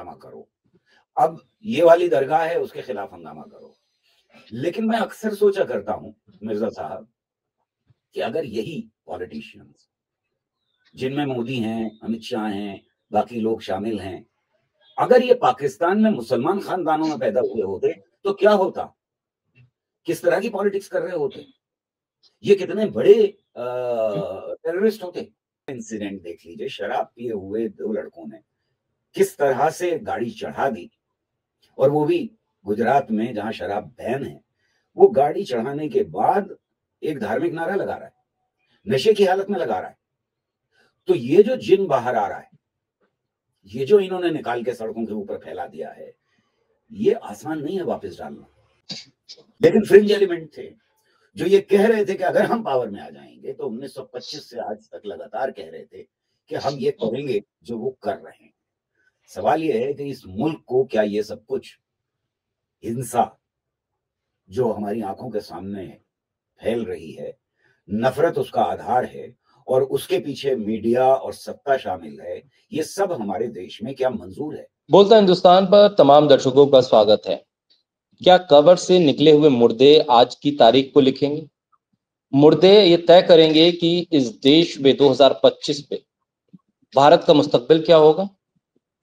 हंगामा करो। अब ये वाली दरगाह है, उसके खिलाफ हंगामा करो। लेकिन मैं अक्सर सोचा करता हूं मिर्जा साहब कि अगर यही पॉलिटिशियंस, जिनमें मोदी हैं, अमित शाह हैं, बाकी लोग शामिल हैं, अगर ये पाकिस्तान में मुसलमान खानदानों में पैदा हुए होते तो क्या होता, किस तरह की पॉलिटिक्स कर रहे होते, ये कितने बड़े टेररिस्ट होते। इंसिडेंट देख लीजिए, शराब पिए हुए दो लड़कों ने किस तरह से गाड़ी चढ़ा दी, और वो भी गुजरात में जहां शराब बैन है। वो गाड़ी चढ़ाने के बाद एक धार्मिक नारा लगा रहा है, नशे की हालत में लगा रहा है। तो ये जो जिन बाहर आ रहा है, ये जो इन्होंने निकाल के सड़कों के ऊपर फैला दिया है, ये आसान नहीं है वापस डालना। लेकिन फ्रिंज एलिमेंट थे जो ये कह रहे थे कि अगर हम पावर में आ जाएंगे, तो 1925 से आज तक लगातार कह रहे थे कि हम ये करेंगे जो वो कर रहे हैं। सवाल ये है कि इस मुल्क को क्या ये सब कुछ हिंसा जो हमारी आंखों के सामने फैल रही है, नफरत उसका आधार है, और उसके पीछे मीडिया और सत्ता शामिल है, ये सब हमारे देश में क्या मंजूर है? बोलता हिंदुस्तान पर तमाम दर्शकों का स्वागत है। क्या कब्र से निकले हुए मुर्दे आज की तारीख को लिखेंगे? मुर्दे ये तय करेंगे कि इस देश में 2025 में भारत का मुस्तकबिल क्या होगा।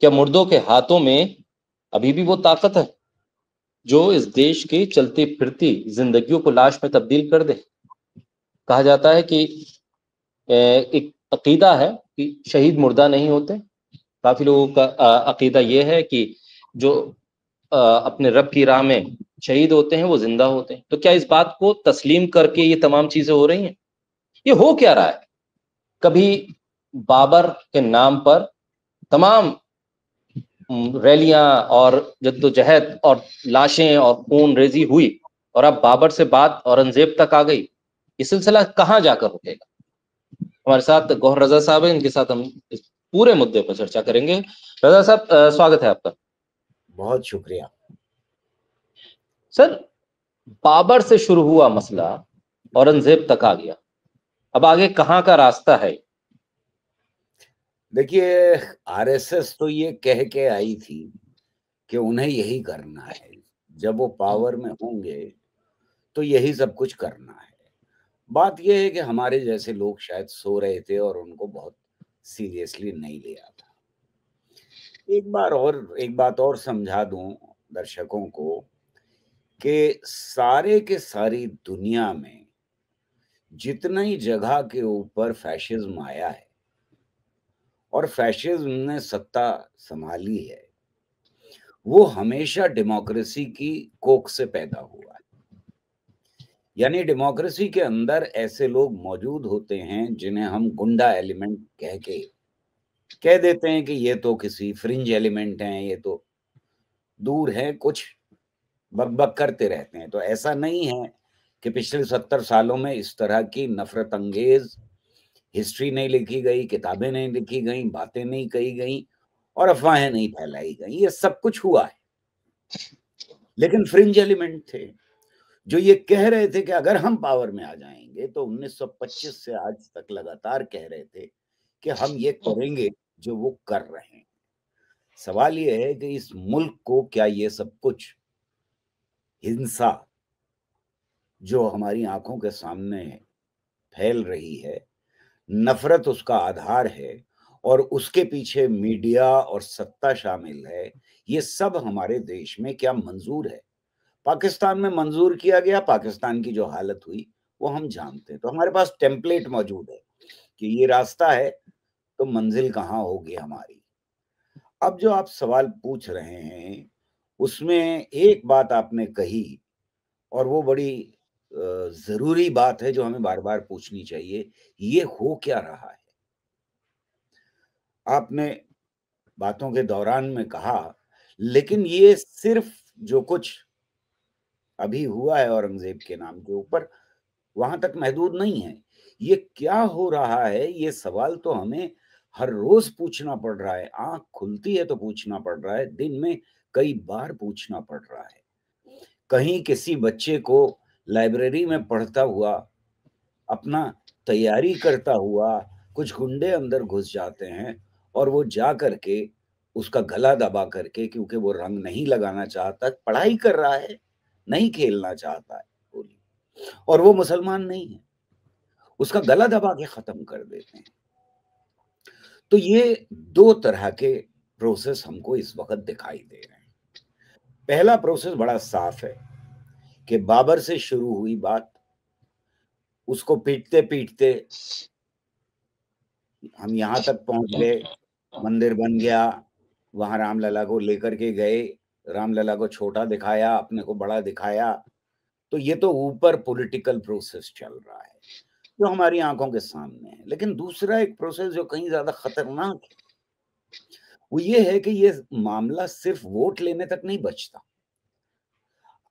क्या मुर्दों के हाथों में अभी भी वो ताकत है जो इस देश की चलती फिरती जिंदगियों को लाश में तब्दील कर दे? कहा जाता है कि एक अकीदा है कि शहीद मुर्दा नहीं होते। काफी लोगों का अकीदा ये है कि जो अपने रब की राह में शहीद होते हैं वो जिंदा होते हैं। तो क्या इस बात को तस्लीम करके ये तमाम चीजें हो रही हैं? ये हो क्या रहा है? कभी बाबर के नाम पर तमाम रैलियां और जद्दोजहद और लाशें और खून रेजी हुई, और अब बाबर से बात औरंगजेब तक आ गई। ये सिलसिला कहाँ जाकर रुकेगा? हमारे साथ गौहर रजा साहब है, इनके साथ हम इस पूरे मुद्दे पर चर्चा करेंगे। रजा साहब, स्वागत है आपका। बहुत शुक्रिया सर। बाबर से शुरू हुआ मसला औरंगजेब तक आ गया, अब आगे कहाँ का रास्ता है? देखिए, आरएसएस तो ये कह के आई थी कि उन्हें यही करना है, जब वो पावर में होंगे तो यही सब कुछ करना है। बात यह है कि हमारे जैसे लोग शायद सो रहे थे और उनको बहुत सीरियसली नहीं लिया था। एक बात और समझा दूं दर्शकों को कि सारे के सारी दुनिया में जितनी जगह के ऊपर फैशिज्म आया है और फैशिज्म ने सत्ता संभाली है, वो हमेशा डेमोक्रेसी की कोख से पैदा हुआ है। यानी डेमोक्रेसी के अंदर ऐसे लोग मौजूद होते हैं जिन्हें हम गुंडा एलिमेंट कह देते हैं कि ये तो किसी फ्रिंज एलिमेंट हैं, ये तो दूर हैं, कुछ बकबक करते रहते हैं। तो ऐसा नहीं है कि पिछले 70 सालों में इस तरह की नफरत अंगेज हिस्ट्री नहीं लिखी गई, किताबें नहीं लिखी गई, बातें नहीं कही गई और अफवाहें नहीं फैलाई गई। ये सब कुछ हुआ है। लेकिन फ्रिंज एलिमेंट थे जो ये कह रहे थे कि अगर हम पावर में आ जाएंगे, तो 1925 से आज तक लगातार कह रहे थे कि हम ये करेंगे जो वो कर रहे हैं। सवाल ये है कि इस मुल्क को क्या ये सब कुछ हिंसा जो हमारी आंखों के सामने फैल रही है, नफरत उसका आधार है, और उसके पीछे मीडिया और सत्ता शामिल है, ये सब हमारे देश में क्या मंजूर है? पाकिस्तान में मंजूर किया गया, पाकिस्तान की जो हालत हुई वो हम जानते हैं। तो हमारे पास टेम्पलेट मौजूद है कि ये रास्ता है, तो मंजिल कहाँ होगी हमारी। अब जो आप सवाल पूछ रहे हैं, उसमें एक बात आपने कही और वो बड़ी जरूरी बात है जो हमें बार बार पूछनी चाहिए, ये हो क्या रहा है? आपने बातों के दौरान में कहा, लेकिन ये सिर्फ जो कुछ अभी हुआ है औरंगजेब के नाम के ऊपर, वहां तक महदूद नहीं है। ये क्या हो रहा है, ये सवाल तो हमें हर रोज पूछना पड़ रहा है। आंख खुलती है तो पूछना पड़ रहा है, दिन में कई बार पूछना पड़ रहा है। कहीं किसी बच्चे को लाइब्रेरी में पढ़ता हुआ, अपना तैयारी करता हुआ कुछ गुंडे अंदर घुस जाते हैं और वो जा करके उसका गला दबा करके, क्योंकि वो रंग नहीं लगाना चाहता, पढ़ाई कर रहा है, नहीं खेलना चाहता है होली, और वो मुसलमान नहीं है, उसका गला दबा के खत्म कर देते हैं। तो ये 2 तरह के प्रोसेस हमको इस वक़्त दिखाई दे रहे हैं। पहला प्रोसेस बड़ा साफ है कि बाबर से शुरू हुई बात, उसको पीटते-पीटते हम यहाँ तक पहुँच गए, मंदिर बन गया, वहाँ रामलला को लेकर के गए, रामलला को छोटा दिखाया, अपने को बड़ा दिखाया। तो ये तो ऊपर पॉलिटिकल प्रोसेस चल रहा है, जो हमारी आँखों के सामने है। लेकिन दूसरा एक प्रोसेस जो कहीं ज़्यादा खतरनाक है, वो ये है कि ये मामला सिर्फ़ वोट लेने तक नहीं बचता।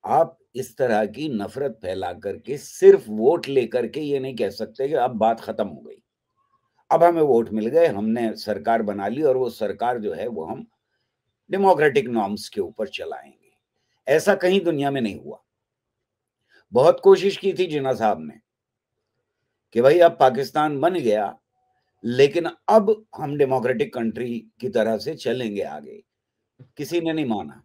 आप इस तरह की नफ़रत फैला करके सिर्फ़ वोट लेकर के ये नहीं कह सकते कि अब बात खत्म हो गई। अब हमें वोट मिल गए, हमने सरकार बना ली और वो सरकार जो है वो हम डेमोक्रेटिक नॉर्म्स के ऊपर चलाएँगे। ऐसा कहीं दुनिया में नहीं हुआ। बहुत कोशिश की थी जिन्ना साहब ने कि भई अब पाकिस्तान बन गया, लेकिन अब हम डेमोक्रेटिक कंट्री की तरह से चलेंगे आगे। किसी ने नहीं माना।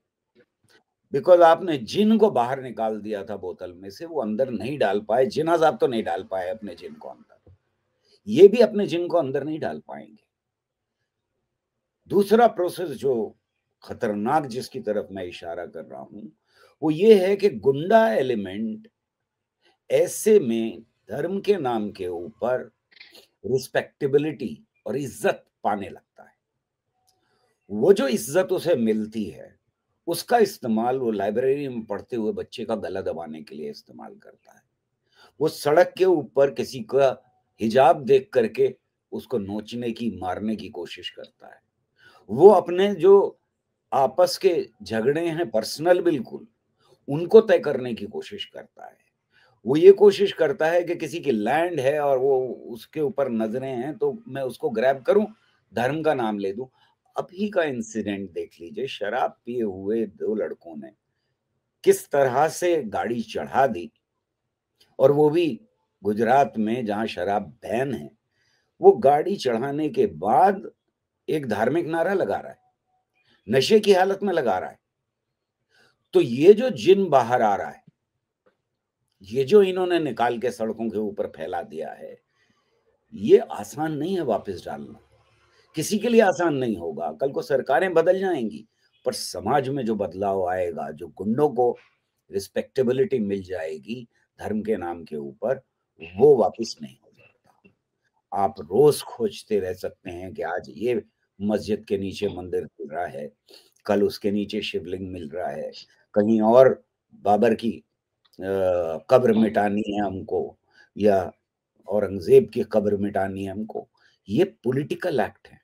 बिकॉज़ आपने जिन को बाहर निकाल दिया था बोतल में से, वो अंदर नहीं डाल पाए। जिन्ना साहब तो नहीं डाल पाए अपने जिन को अंदर। ये भी अपने जिन को अंदर नहीं डाल पाएँगे। दूसरा प्रोसेस जो खतरनाक जिसकी तरफ मैं इशारा कर रहा हूँ, वो ये है कि गुंडा एलिमेंट ऐसे में धर्म के नाम के ऊपर रिस्पेक्टेबिलिटी और इज़्ज़त पाने लगता है। वो जो इज़्ज़त उसे मिलती है, उसका इस्तेमाल वो लाइब्रेरी में पढ़ते हुए बच्चे का गला दबाने के लिए इस्तेमाल करता है। वो सड़क के ऊपर किसी का हिजाब देख करके उसको नोचने की, मारने की कोशिश करता है। वो अपने जो आपस के झगड़े हैं पर्सनल बिल्कुल, उनको तय करने की कोशिश करता है। वो ये कोशिश करता है कि किसी की लैंड है और वो उसके ऊपर नज़रें हैं, तो मैं उसको ग्रैब करूँ, धर्म का नाम ले दूँ। अभी का इंसिडेंट देख लीजिए, शराब पिए हुए 2 लड़कों ने किस तरह से गाड़ी चढ़ा दी, और वो भी गुजरात में जहाँ शराब बैन है, वो गाड़ी चढ़ाने के बाद एक धार्मिक नारा लगा रहा है, नशे की हालत में लगा रहा है। तो ये जो जिन बाहर आ रहा है, ये जो इन्होंने निकाल के सड़कों के ऊपर फैला दिया है, ये आसान नहीं है वापस डालना। किसी के लिए आसान नहीं होगा। कल को सरकारें बदल जाएँगी, पर समाज में जो बदलाव आएगा, जो गुंडों को रिस्पेक्टेबिलिटी मिल जाएगी धर्म के नाम के ऊपर, वो वापिस नहीं हो सकता। आप रोज़ खोजते रह सकते हैं कि आज ये मस्जिद के नीचे मंदिर मिल रहा है, कल उसके नीचे शिवलिंग मिल रहा है, कहीं और बाबर की कब्र मिटानी है हमको, या औरंगज़ेब की कब्र मिटानी है हमको। ये पॉलिटिकल एक्ट है।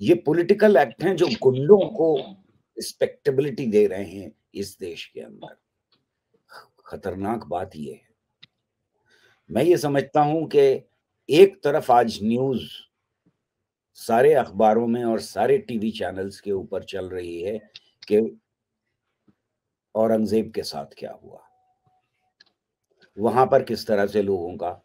ये पॉलिटिकल एक्ट हैं जो गुंडों को रिस्पेक्टेबिलिटी दे रहे हैं इस देश के अंदर। खतरनाक बात ये है। मैं ये समझता हूँ कि एक तरफ आज न्यूज़ सारे अखबारों में और सारे टीवी चैनल्स के ऊपर चल रही है कि औरंगज़ेब के साथ क्या हुआ। वहाँ पर किस तरह से लोगों का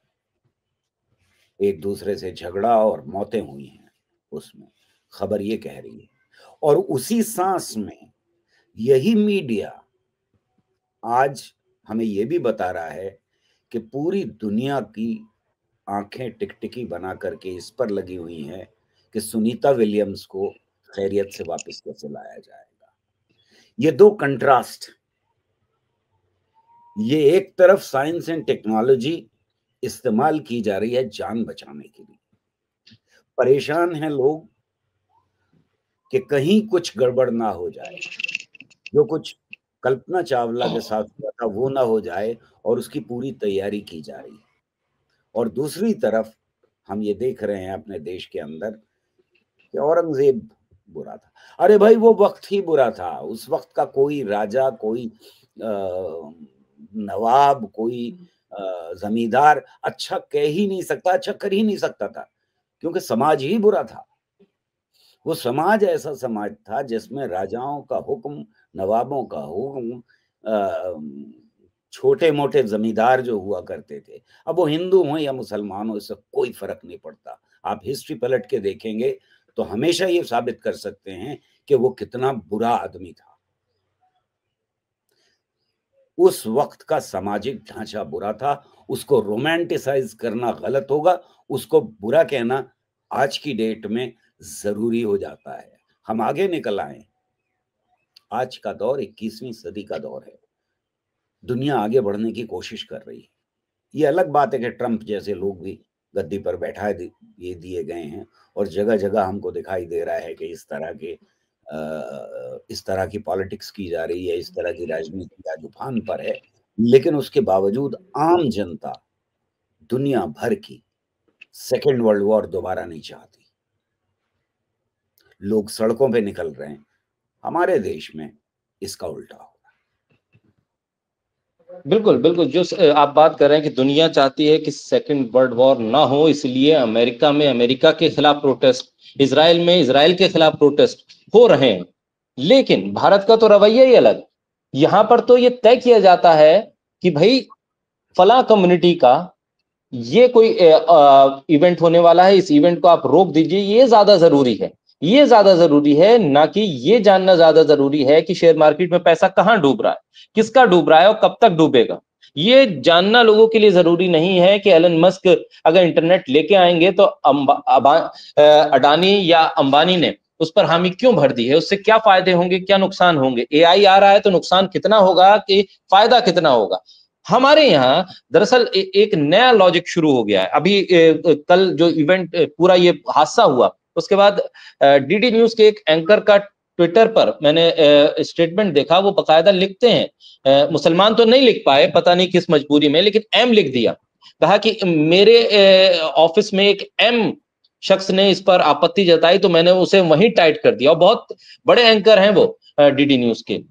एक-दूसरे से झगड़ा और मौतें हुई हैं उसमें, खबर ये कह रही है। और उसी साँस में यही मीडिया आज हमें ये भी बता रहा है कि पूरी दुनिया की आँखें टिकटिकी बना करके इस पर लगी हुई हैं कि सुनीता विलियम्स को खैरियत से वापस कैसे लाया जाएगा। ये 2 कंट्रास्ट, ये एक तरफ साइंस एंड टेक्नोलॉजी इस्तेमाल की जा रही है जान बचाने के लिए। परेशान हैं लोग कि कहीं कुछ गड़बड़ ना हो जाए। जो कुछ कल्पना चावला के साथ हुआ था वो ना हो जाए, और उसकी पूरी तैयारी की जा रही है। और दूसरी तरफ हम ये देख रहे हैं अपने देश के अंदर कि औरंगज़ेब बुरा था। अरे भाई वो वक़्त ही बुरा था। उस वक़्त का कोई राजा, कोई नवाब, कोई ज़मींदार अच्छा कह ही नहीं सकता, अच्छा कर ही नहीं सकता था, क्योंकि समाज ही बुरा था। वो समाज ऐसा समाज था जिसमें राजाओं का हुक्म, नवाबों का हुक्म, छोटे-मोटे ज़मींदार जो हुआ करते थे, अब वो हिंदू हों या मुसलमान हों, इससे कोई फ़र्क नहीं पड़ता। आप हिस्ट्री पलट के देखेंगे तो हमेशा ये साबित कर सकते हैं कि वो कितना बुरा आदमी था। उस वक्त का सामाजिक ढांचा बुरा था, उसको रोमांटिसाइज करना गलत होगा, उसको बुरा कहना आज की डेट में जरूरी हो जाता है। हम आगे निकल आए, आज का दौर 21वीं सदी का दौर है, दुनिया आगे बढ़ने की कोशिश कर रही है। ये अलग बात है कि ट्रंप जैसे लोग भी गद्दी पर बैठा दिए गए हैं और जगह जगह हमको दिखाई दे रहा है कि इस तरह की पॉलिटिक्स की जा रही है, इस तरह की राजनीति का तूफान पर है। लेकिन उसके बावजूद आम जनता दुनिया भर की सेकेंड वर्ल्ड वॉर दोबारा नहीं चाहती। लोग सड़कों पे निकल रहे हैं, हमारे देश में इसका उल्टा हो। बिल्कुल बिल्कुल, जो आप बात कर रहे हैं कि दुनिया चाहती है कि सेकंड वर्ल्ड वॉर ना हो, इसलिए अमेरिका में अमेरिका के खिलाफ प्रोटेस्ट, इजराइल में इजराइल के खिलाफ प्रोटेस्ट हो रहे हैं। लेकिन भारत का तो रवैया ही अलग। यहां पर तो ये तय किया जाता है कि भाई फला कम्युनिटी का ये कोई इवेंट होने वाला है, इस इवेंट को आप रोक दीजिए, ये ज्यादा जरूरी है। ये ज्यादा जरूरी है, ना कि ये जानना ज्यादा जरूरी है कि शेयर मार्केट में पैसा कहां डूब रहा है, किसका डूब रहा है और कब तक डूबेगा। ये जानना लोगों के लिए जरूरी नहीं है कि एलन मस्क अगर इंटरनेट लेके आएंगे तो अडानी या अंबानी ने उस पर हामी क्यों भर दी है, उससे क्या फायदे होंगे, क्या नुकसान होंगे। एआई आ रहा है तो नुकसान कितना होगा कि फायदा कितना होगा। हमारे यहाँ दरअसल एक नया लॉजिक शुरू हो गया है। अभी कल जो इवेंट पूरा ये हादसा हुआ, उसके बाद डीडी न्यूज के एक एंकर का ट्विटर पर मैंने स्टेटमेंट देखा, वो बकायदा लिखते हैं, मुसलमान तो नहीं लिख पाए, पता नहीं किस मजबूरी में, लेकिन एम लिख दिया। कहा कि मेरे ऑफिस में एक एम शख्स ने इस पर आपत्ति जताई तो मैंने उसे वहीं टाइट कर दिया। और बहुत बड़े एंकर हैं वो डीडी न्यूज के,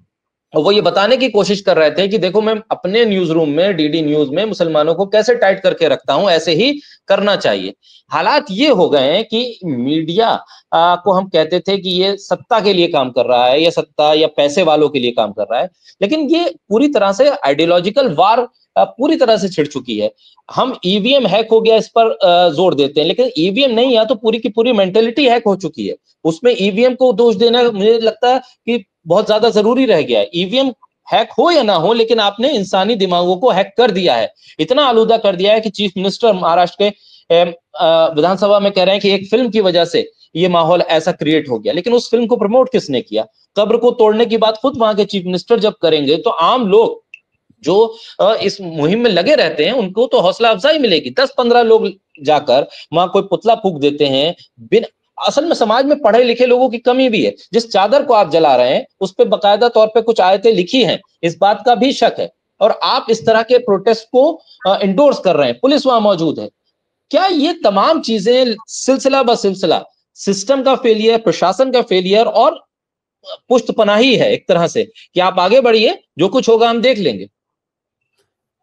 और वो ये बताने की कोशिश कर रहे थे कि देखो मैं अपने न्यूज रूम में डीडी न्यूज में मुसलमानों को कैसे टाइट करके रखता हूं, ऐसे ही करना चाहिए। हालात ये हो गए हैं कि मीडिया को हम कहते थे कि ये सत्ता के लिए काम कर रहा है, या सत्ता या पैसे वालों के लिए काम कर रहा है, लेकिन ये पूरी तरह से आइडियोलॉजिकल वार पूरी तरह से छिड़ चुकी है। हम ईवीएम हैक हो गया इस पर जोर देते हैं, लेकिन ईवीएम नहीं है तो पूरी की पूरी मेंटेलिटी हैक हो चुकी है। उसमें ईवीएम को दोष देना मुझे लगता है कि बहुत ज्यादा जरूरी रह गया है। ईवीएम हैक हो या ना हो, लेकिन आपने इंसानी दिमागों को हैक कर दिया है, इतना आलूदा कर दिया है कि चीफ मिनिस्टर महाराष्ट्र के विधानसभा में कह रहे हैं कि एक फिल्म की वजह से ये माहौल ऐसा क्रिएट हो गया। लेकिन उस फिल्म को प्रमोट किसने किया? कब्र को तोड़ने की बात खुद वहां के चीफ मिनिस्टर जब करेंगे तो आम लोग जो इस मुहिम में लगे रहते हैं उनको तो हौसला अफजाई मिलेगी। 10-15 लोग जाकर वहां कोई पुतला फूंक देते हैं, बिन असल में समाज में पढ़े लिखे लोगों की कमी भी है। जिस चादर को आप जला रहे हैं उस पर बकायदा तौर पे कुछ आयतें लिखी हैं, इस बात का भी शक है, और आप इस तरह के प्रोटेस्ट को इंडोर्स कर रहे हैं, पुलिस वहां मौजूद है। क्या ये तमाम चीजें सिलसिला ब सिलसिला सिस्टम का फेलियर, प्रशासन का फेलियर और पुष्टपनाही है एक तरह से कि आप आगे बढ़िए, जो कुछ होगा हम देख लेंगे?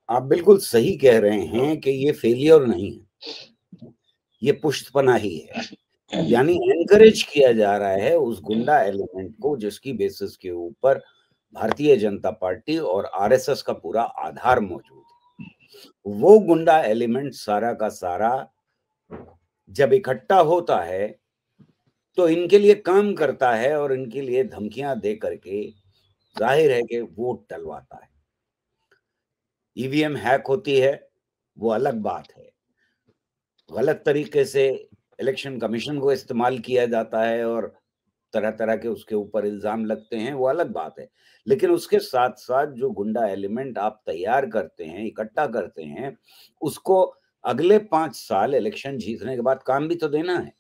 आप बिल्कुल सही कह रहे हैं कि ये फेलियर नहीं है, ये पुष्टपनाही है। यानी एनकरेज किया जा रहा है उस गुंडा एलिमेंट को जिसकी बेसिस के ऊपर भारतीय जनता पार्टी और आरएसएस का पूरा आधार मौजूद है। वो गुंडा एलिमेंट सारा का सारा जब इकट्ठा होता है तो इनके लिए काम करता है और इनके लिए धमकियां दे करके जाहिर है कि वोट डलवाता है। ईवीएम हैक होती है वो अलग बात है, गलत तरीके से इलेक्शन कमीशन को इस्तेमाल किया जाता है और तरह तरह के उसके ऊपर इल्जाम लगते हैं, वो अलग बात है। लेकिन उसके साथ साथ जो गुंडा एलिमेंट आप तैयार करते हैं, इकट्ठा करते हैं, उसको अगले 5 साल इलेक्शन जीतने के बाद काम भी तो देना है।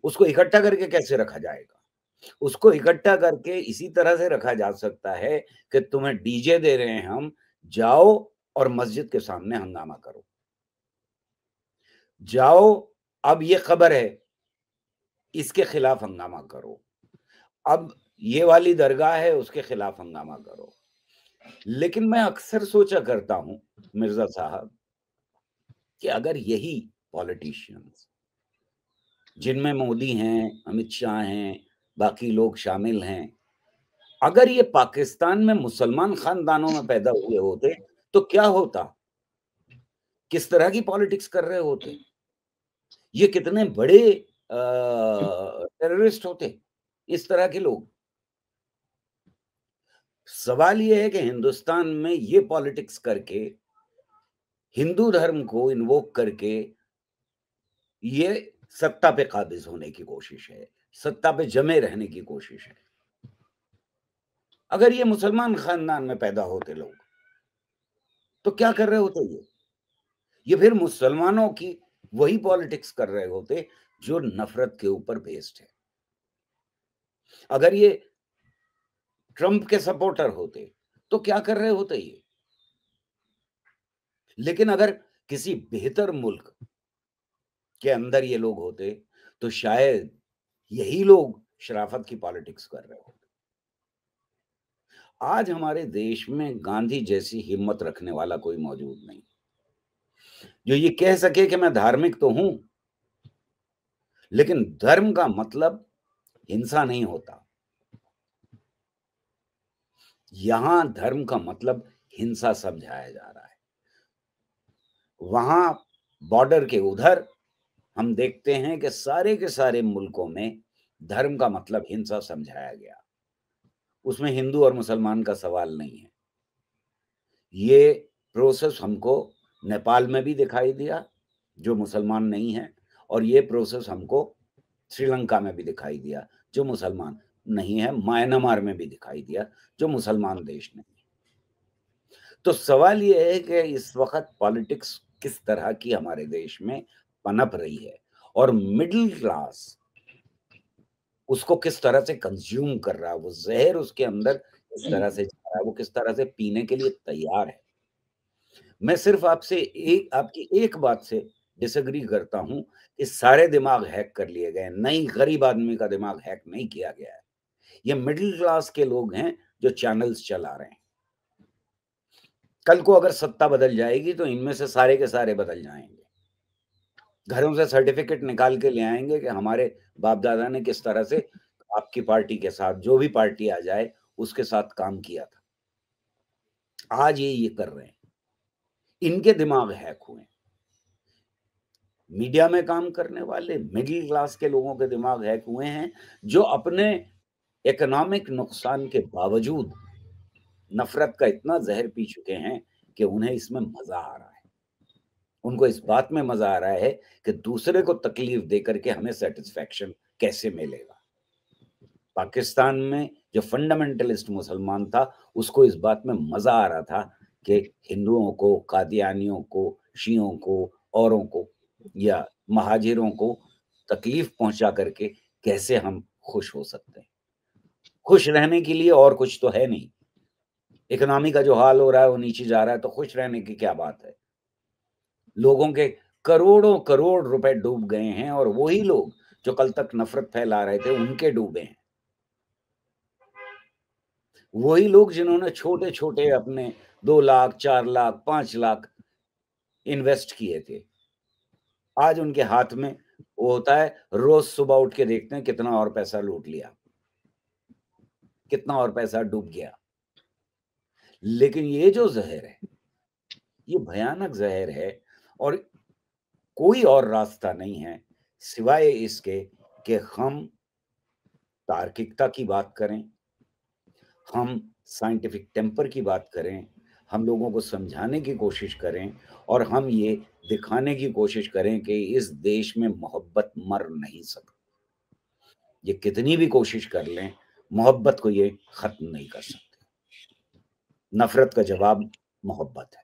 उसको इकट्ठा करके कैसे रखा जाएगा? उसको इकट्ठा करके इसी तरह से रखा जा सकता है कि तुम्हें डीजे दे रहे हैं हम, जाओ और मस्जिद के सामने हंगामा करो, जाओ अब ये खबर है इसके खिलाफ हंगामा करो, अब ये वाली दरगाह है उसके खिलाफ हंगामा करो। लेकिन मैं अक्सर सोचा करता हूं मिर्जा साहब कि अगर यही पॉलिटिशियंस जिनमें मोदी हैं, अमित शाह हैं, बाकी लोग शामिल हैं, अगर ये पाकिस्तान में मुसलमान खानदानों में पैदा हुए होते तो क्या होता? किस तरह की पॉलिटिक्स कर रहे होते? ये कितने बड़े टेररिस्ट होते, इस तरह के लोग। सवाल ये है कि हिंदुस्तान में ये पॉलिटिक्स करके, हिंदू धर्म को इन्वोक करके ये सत्ता पे काबिज होने की कोशिश है, सत्ता पे जमे रहने की कोशिश है। अगर ये मुसलमान खानदान में पैदा होते लोग, तो क्या कर रहे होते ये फिर मुसलमानों की वही पॉलिटिक्स कर रहे होते जो नफरत के ऊपर बेस्ड है। अगर ये ट्रंप के सपोर्टर होते तो क्या कर रहे होते ये? लेकिन अगर किसी बेहतर मुल्क के अंदर ये लोग होते तो शायद यही लोग शराफत की पॉलिटिक्स कर रहे होते। आज हमारे देश में गांधी जैसी हिम्मत रखने वाला कोई मौजूद नहीं जो ये कह सके कि मैं धार्मिक तो हूं, लेकिन धर्म का मतलब हिंसा नहीं होता। यहां धर्म का मतलब हिंसा समझाया जा रहा है। वहां बॉर्डर के उधर हम देखते हैं कि सारे के सारे मुल्कों में धर्म का मतलब हिंसा समझाया गया। उसमें हिंदू और मुसलमान का सवाल नहीं है। ये प्रोसेस हमको नेपाल में भी दिखाई दिया जो मुसलमान नहीं है, और ये प्रोसेस हमको श्रीलंका में भी दिखाई दिया जो मुसलमान नहीं है, म्यांमार में भी दिखाई दिया जो मुसलमान देश नहीं है। तो सवाल ये है कि इस वक्त पॉलिटिक्स किस तरह की हमारे देश में पनप रही है और मिडिल क्लास उसको किस तरह से कंज्यूम कर रहा है, वो जहर उसके अंदर किस तरह से जा रहा है, वो किस तरह से पीने के लिए तैयार है। मैं सिर्फ आपकी एक बात से डिसएग्री करता हूं कि सारे दिमाग हैक कर लिए गए। नहीं, गरीब आदमी का दिमाग हैक नहीं किया गया है। ये मिडिल क्लास के लोग हैं जो चैनल्स चला रहे हैं। कल को अगर सत्ता बदल जाएगी तो इनमें से सारे के सारे बदल जाएंगे। घरों से सर्टिफिकेट निकाल के ले आएंगे कि हमारे बाप दादा ने किस तरह से आपकी पार्टी के साथ, जो भी पार्टी आ जाए उसके साथ काम किया था। आज ये कर रहे हैं। इनके दिमाग हैक हुए। मीडिया में काम करने वाले मिडिल क्लास के लोगों के दिमाग हैक हुए हैं जो अपने इकोनॉमिक नुकसान के बावजूद नफरत का इतना जहर पी चुके हैं कि उन्हें इसमें मजा आ रहा है। उनको इस बात में मजा आ रहा है कि दूसरे को तकलीफ देकर के हमें सेटिस्फैक्शन कैसे मिलेगा। पाकिस्तान में जो फंडामेंटलिस्ट मुसलमान था उसको इस बात में मजा आ रहा था कि हिंदुओं को, कादियानियों को, शियों को, औरों को या महाजिरों को तकलीफ पहुंचा करके कैसे हम खुश हो सकते हैं। खुश रहने के लिए और कुछ तो है नहीं। इकोनॉमी का जो हाल हो रहा है वो नीचे जा रहा है, तो खुश रहने की क्या बात है। लोगों के करोड़ों करोड़ रुपए डूब गए हैं और वही लोग जो कल तक नफरत फैला रहे थे उनके डूबे हैं। वही लोग जिन्होंने छोटे छोटे अपने 2 लाख, 4 लाख, 5 लाख इन्वेस्ट किए थे, आज उनके हाथ में वो होता है, रोज सुबह उठ के देखते हैं कितना और पैसा लूट लिया, कितना और पैसा डूब गया। लेकिन ये जो जहर है, ये भयानक जहर है और कोई और रास्ता नहीं है सिवाय इसके कि हम तार्किकता की बात करें, हम साइंटिफिक टेम्पर की बात करें, हम लोगों को समझाने की कोशिश करें और हम ये दिखाने की कोशिश करें कि इस देश में मोहब्बत मर नहीं सकती। ये कितनी भी कोशिश कर लें, मोहब्बत को ये खत्म नहीं कर सकते। नफरत का जवाब मोहब्बत है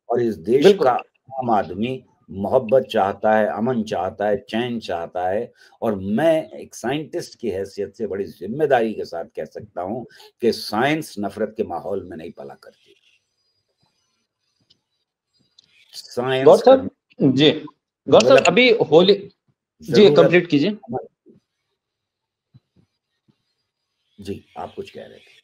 और इस देश का आम आदमी मोहब्बत चाहता है, अमन चाहता है, चैन चाहता है। और मैं एक साइंटिस्ट की हैसियत से बड़ी जिम्मेदारी के साथ कह सकता हूं कि साइंस नफरत के माहौल में नहीं पला करती। गौर साहब जी, गौर साहब अभी होली जी कंप्लीट कीजिए। जी, आप कुछ कह रहे थे।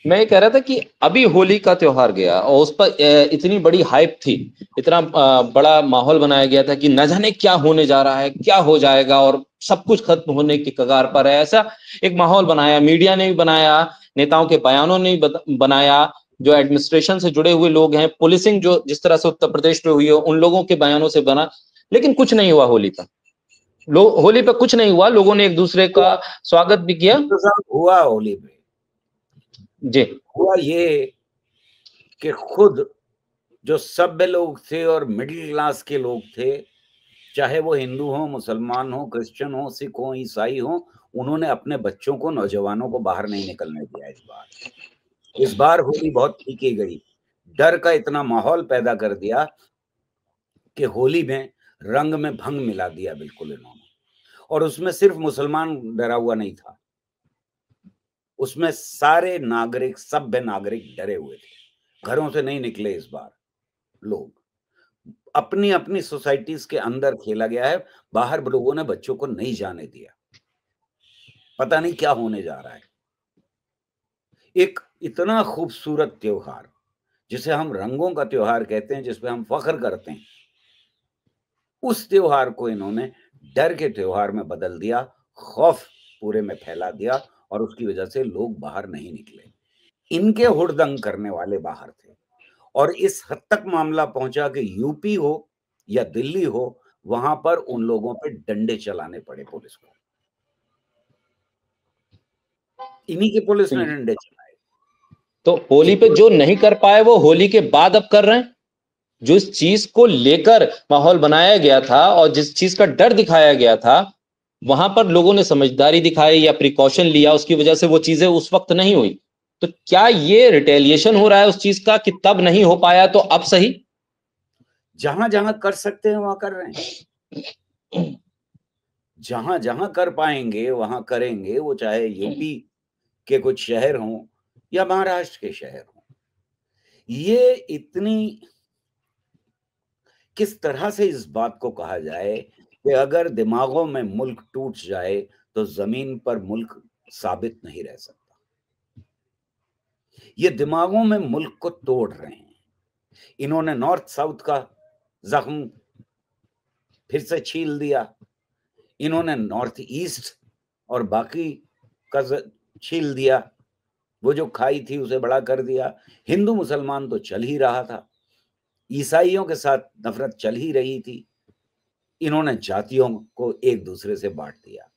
मैं ये कह रहा था कि अभी होली का त्योहार गया और उस पर इतनी बड़ी हाइप थी, इतना बड़ा माहौल बनाया गया था कि न जाने क्या होने जा रहा है, क्या हो जाएगा और सब कुछ खत्म होने की कगार पर है। ऐसा एक माहौल बनाया, मीडिया ने भी बनाया, नेताओं के बयानों ने भी बनाया, जो एडमिनिस्ट्रेशन से जुड़े हुए लोग हैं, पुलिसिंग जो जिस तरह से उत्तर प्रदेश में हुई है उन लोगों के बयानों से बना, लेकिन कुछ नहीं हुआ होली का। होली पे कुछ नहीं हुआ, लोगों ने एक दूसरे का स्वागत भी किया। हुआ होली पे जी, हुआ ये कि खुद जो सभ्य लोग थे और मिडिल क्लास के लोग थे, चाहे वो हिंदू हो, मुसलमान हो, क्रिश्चियन हो, सिख हो, ईसाई हो, उन्होंने अपने बच्चों को, नौजवानों को बाहर नहीं निकलने दिया। इस बार होली बहुत फीकी गई, डर का इतना माहौल पैदा कर दिया कि होली में रंग में भंग मिला दिया बिल्कुल इन्होंने। और उसमें सिर्फ मुसलमान डरा हुआ नहीं था, उसमें सारे नागरिक, सभ्य नागरिक डरे हुए थे। घरों से नहीं निकले इस बार लोग, अपनी अपनी सोसाइटीज के अंदर खेला गया है, बाहर लोगों ने बच्चों को नहीं जाने दिया। पता नहीं क्या होने जा रहा है। एक इतना खूबसूरत त्योहार जिसे हम रंगों का त्योहार कहते हैं, जिसपे हम फख्र करते हैं, उस त्योहार को इन्होंने डर के त्योहार में बदल दिया, खौफ पूरे में फैला दिया, और उसकी वजह से लोग बाहर नहीं निकले। इनके हुड़दंग करने वाले बाहर थे, और इस हद तक मामला पहुंचा कि यूपी हो या दिल्ली हो, वहां पर उन लोगों पे डंडे चलाने पड़े पुलिस को। इन्हीं की पुलिस ने डंडे चलाए। तो होली पे जो नहीं कर पाए वो होली के बाद अब कर रहे हैं। जो इस चीज को लेकर माहौल बनाया गया था और जिस चीज का डर दिखाया गया था, वहां पर लोगों ने समझदारी दिखाई या प्रिकॉशन लिया, उसकी वजह से वो चीजें उस वक्त नहीं हुई। तो क्या ये रिटेलिएशन हो रहा है उस चीज का कि तब नहीं हो पाया तो अब सही? जहां जहां कर सकते हैं वहां कर रहे हैं, जहां जहां कर पाएंगे वहां करेंगे, वो चाहे यूपी के कुछ शहर हों या महाराष्ट्र के शहर हों। ये इतनी, किस तरह से इस बात को कहा जाए कि अगर दिमागों में मुल्क टूट जाए तो जमीन पर मुल्क साबित नहीं रह सकता। ये दिमागों में मुल्क को तोड़ रहे हैं। इन्होंने नॉर्थ साउथ का जख्म फिर से छील दिया, इन्होंने नॉर्थ ईस्ट और बाकी का छील दिया, वो जो खाई थी उसे बड़ा कर दिया। हिंदू मुसलमान तो चल ही रहा था, ईसाइयों के साथ नफरत चल ही रही थी, इन्होंने जातियों को एक दूसरे से बांट दिया।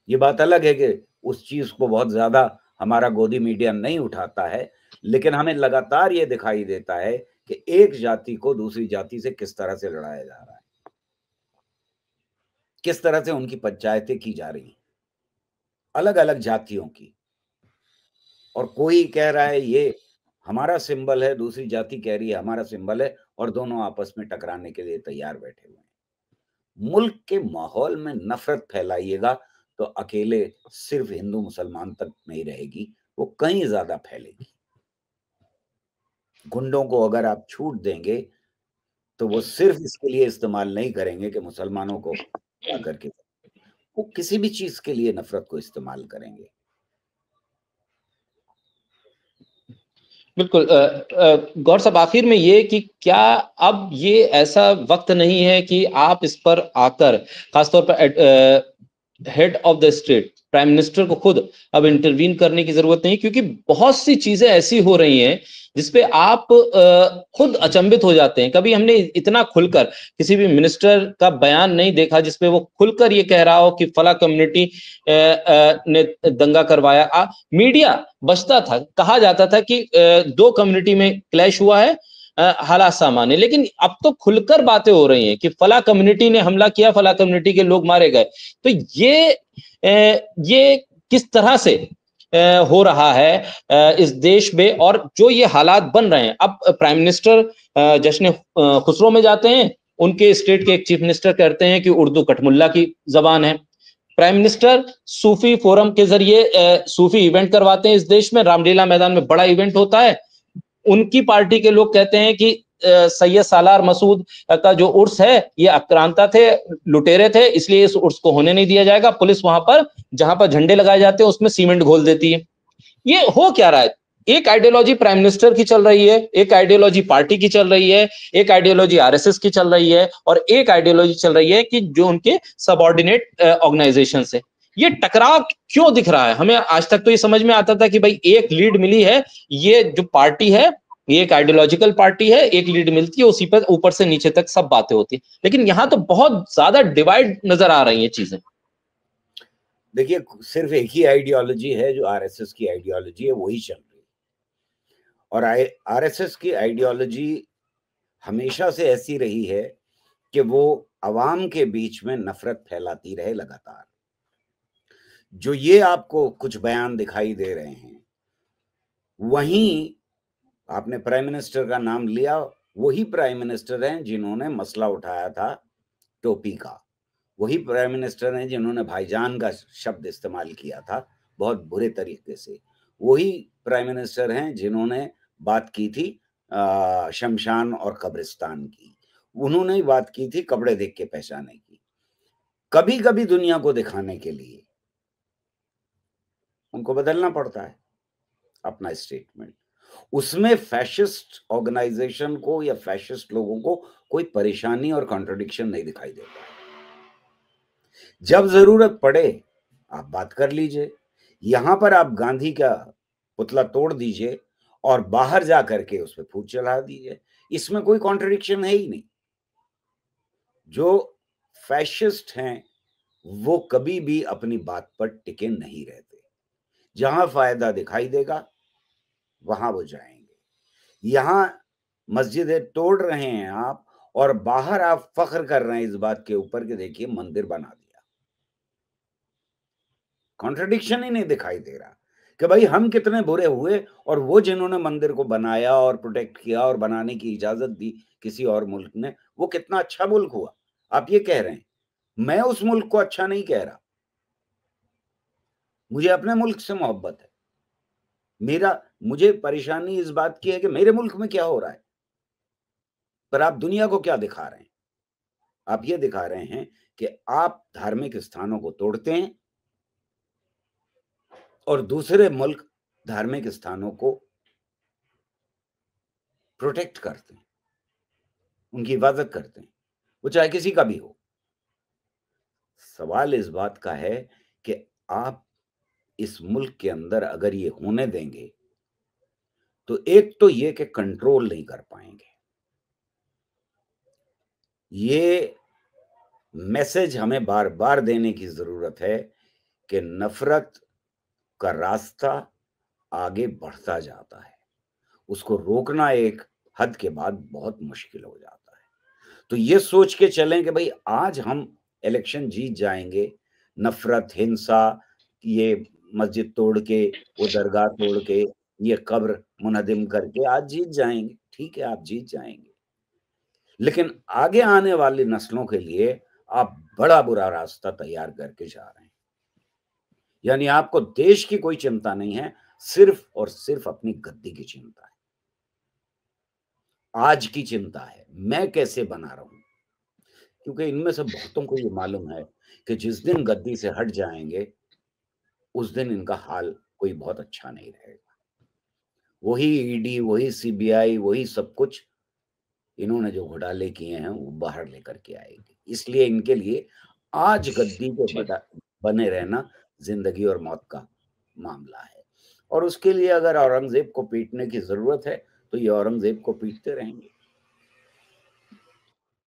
ये बात अलग है कि उस चीज को बहुत ज्यादा हमारा गोदी मीडिया नहीं उठाता है, लेकिन हमें लगातार ये दिखाई देता है कि एक जाति को दूसरी जाति से किस तरह से लड़ाया जा रहा है, किस तरह से उनकी पंचायतें की जा रही हैं अलग अलग जातियों की। और कोई कह रहा है ये हमारा सिंबल है, दूसरी जाति कह रही है हमारा सिंबल है, और दोनों आपस में टकराने के लिए तैयार बैठे हुए हैं। मुल्क के माहौल में नफरत फैलाइएगा तो अकेले सिर्फ हिंदू मुसलमान तक नहीं रहेगी, वो कहीं ज्यादा फैलेगी। गुंडों को अगर आप छूट देंगे तो वो सिर्फ इसके लिए इस्तेमाल नहीं करेंगे कि मुसलमानों को करके, वो किसी भी चीज के लिए नफरत को इस्तेमाल करेंगे। बिल्कुल। गौर साहब, आखिर में ये कि क्या अब ये ऐसा वक्त नहीं है कि आप इस पर आकर, खासतौर पर head of the state prime minister को खुद अब इंटरवीन करने की जरूरत नहीं, क्योंकि बहुत सी चीजें ऐसी हो रही हैं जिसपे आप खुद अचंभित हो जाते हैं। कभी हमने इतना खुलकर किसी भी मिनिस्टर का बयान नहीं देखा जिसपे वो खुलकर ये कह रहा हो कि फला कम्युनिटी ने दंगा करवाया। मीडिया बचता था, कहा जाता था कि दो कम्युनिटी में क्लैश हुआ है, हालात सामान्य। लेकिन अब तो खुलकर बातें हो रही हैं कि फला कम्युनिटी ने हमला किया, फला कम्युनिटी के लोग मारे गए। तो ये किस तरह से हो रहा है इस देश में, और जो ये हालात बन रहे हैं। अब प्राइम मिनिस्टर जश्न खुसरो में जाते हैं, उनके स्टेट के एक चीफ मिनिस्टर कहते हैं कि उर्दू कठमुल्ला की जबान है। प्राइम मिनिस्टर सूफी फोरम के जरिए सूफी इवेंट करवाते हैं इस देश में, रामलीला मैदान में बड़ा इवेंट होता है। उनकी पार्टी के लोग कहते हैं कि सैयद सालार मसूद का जो उर्स है ये आक्रांता थे, लुटेरे थे, इसलिए इस उर्स को होने नहीं दिया जाएगा। पुलिस वहां पर जहां पर झंडे लगाए जाते हैं उसमें सीमेंट घोल देती है। ये हो क्या रहा है? एक आइडियोलॉजी प्राइम मिनिस्टर की चल रही है, एक आइडियोलॉजी पार्टी की चल रही है, एक आइडियोलॉजी आरएसएस की चल रही है, और एक आइडियोलॉजी चल रही है कि जो उनके सबऑर्डिनेट ऑर्गेनाइजेशन से। ये टकराव क्यों दिख रहा है? हमें आज तक तो ये समझ में आता था कि भाई एक लीड मिली है, ये जो पार्टी है ये एक आइडियोलॉजिकल पार्टी है, एक लीड मिलती है, उसी पर ऊपर से नीचे तक सब बातें होती है। लेकिन यहाँ तो बहुत ज्यादा डिवाइड नजर आ रही है चीजें। देखिए, सिर्फ एक ही आइडियोलॉजी है जो आरएसएस की आइडियोलॉजी है, वही चल रही है। और आरएसएस की आइडियोलॉजी हमेशा से ऐसी रही है कि वो अवाम के बीच में नफरत फैलाती रहे लगातार। जो ये आपको कुछ बयान दिखाई दे रहे हैं, वहीं आपने प्राइम मिनिस्टर का नाम लिया, वही प्राइम मिनिस्टर हैं जिन्होंने मसला उठाया था टोपी का, वही प्राइम मिनिस्टर हैं जिन्होंने भाईजान का शब्द इस्तेमाल किया था बहुत बुरे तरीके से, वही प्राइम मिनिस्टर हैं जिन्होंने बात की थी शमशान और कब्रिस्तान की, उन्होंने ही बात की थी कपड़े देख के पहचाने की। कभी कभी दुनिया को दिखाने के लिए उनको बदलना पड़ता है अपना स्टेटमेंट। उसमें फैशिस्ट ऑर्गेनाइजेशन को या फैशिस्ट लोगों को कोई परेशानी और कॉन्ट्रडिक्शन नहीं दिखाई देता। जब जरूरत पड़े आप बात कर लीजिए। यहां पर आप गांधी का पुतला तोड़ दीजिए और बाहर जा करके उस पर फूट चढ़ा दीजिए, इसमें कोई कॉन्ट्रडिक्शन है ही नहीं। जो फैशिस्ट हैं वो कभी भी अपनी बात पर टिके नहीं रहते। जहां फायदा दिखाई देगा वहां वो जाएंगे। यहां मस्जिदें तोड़ रहे हैं आप और बाहर आप फख्र कर रहे हैं इस बात के ऊपर कि देखिए मंदिर बना दिया। कॉन्ट्रडिक्शन ही नहीं दिखाई दे रहा कि भाई हम कितने बुरे हुए और वो जिन्होंने मंदिर को बनाया और प्रोटेक्ट किया और बनाने की इजाजत दी किसी और मुल्क ने, वो कितना अच्छा मुल्क हुआ। आप ये कह रहे हैं। मैं उस मुल्क को अच्छा नहीं कह रहा, मुझे अपने मुल्क से मोहब्बत है। मुझे परेशानी इस बात की है कि मेरे मुल्क में क्या हो रहा है। पर आप दुनिया को क्या दिखा रहे हैं? आप ये दिखा रहे हैं कि आप धार्मिक स्थानों को तोड़ते हैं और दूसरे मुल्क धार्मिक स्थानों को प्रोटेक्ट करते हैं, उनकी हिफाजत करते हैं, वो चाहे किसी का भी हो। सवाल इस बात का है कि आप इस मुल्क के अंदर अगर ये होने देंगे तो एक तो ये कि कंट्रोल नहीं कर पाएंगे। ये मैसेज हमें बार बार देने की जरूरत है कि नफरत का रास्ता आगे बढ़ता जाता है, उसको रोकना एक हद के बाद बहुत मुश्किल हो जाता है। तो ये सोच के चलें कि भाई आज हम इलेक्शन जीत जाएंगे, नफरत, हिंसा, ये मस्जिद तोड़ के, वो दरगाह तोड़ के, ये कब्र मुनहदिम करके आज जीत जाएंगे। ठीक है, आप जीत जाएंगे, लेकिन आगे आने वाली नस्लों के लिए आप बड़ा बुरा रास्ता तैयार करके जा रहे हैं। यानी आपको देश की कोई चिंता नहीं है, सिर्फ और सिर्फ अपनी गद्दी की चिंता है, आज की चिंता है मैं कैसे बना रहा हूं। क्योंकि इनमें से बहुतों को ये मालूम है कि जिस दिन गद्दी से हट जाएंगे उस दिन इनका हाल कोई बहुत अच्छा नहीं रहेगा। वही ईडी, वही सीबीआई, वही सब कुछ इन्होंने जो घोटाले किए हैं वो बाहर लेकर के आएगी। इसलिए इनके लिए आज गद्दी पे बने रहना जिंदगी और मौत का मामला है। और उसके लिए अगर औरंगजेब को पीटने की जरूरत है तो ये औरंगजेब को पीटते रहेंगे।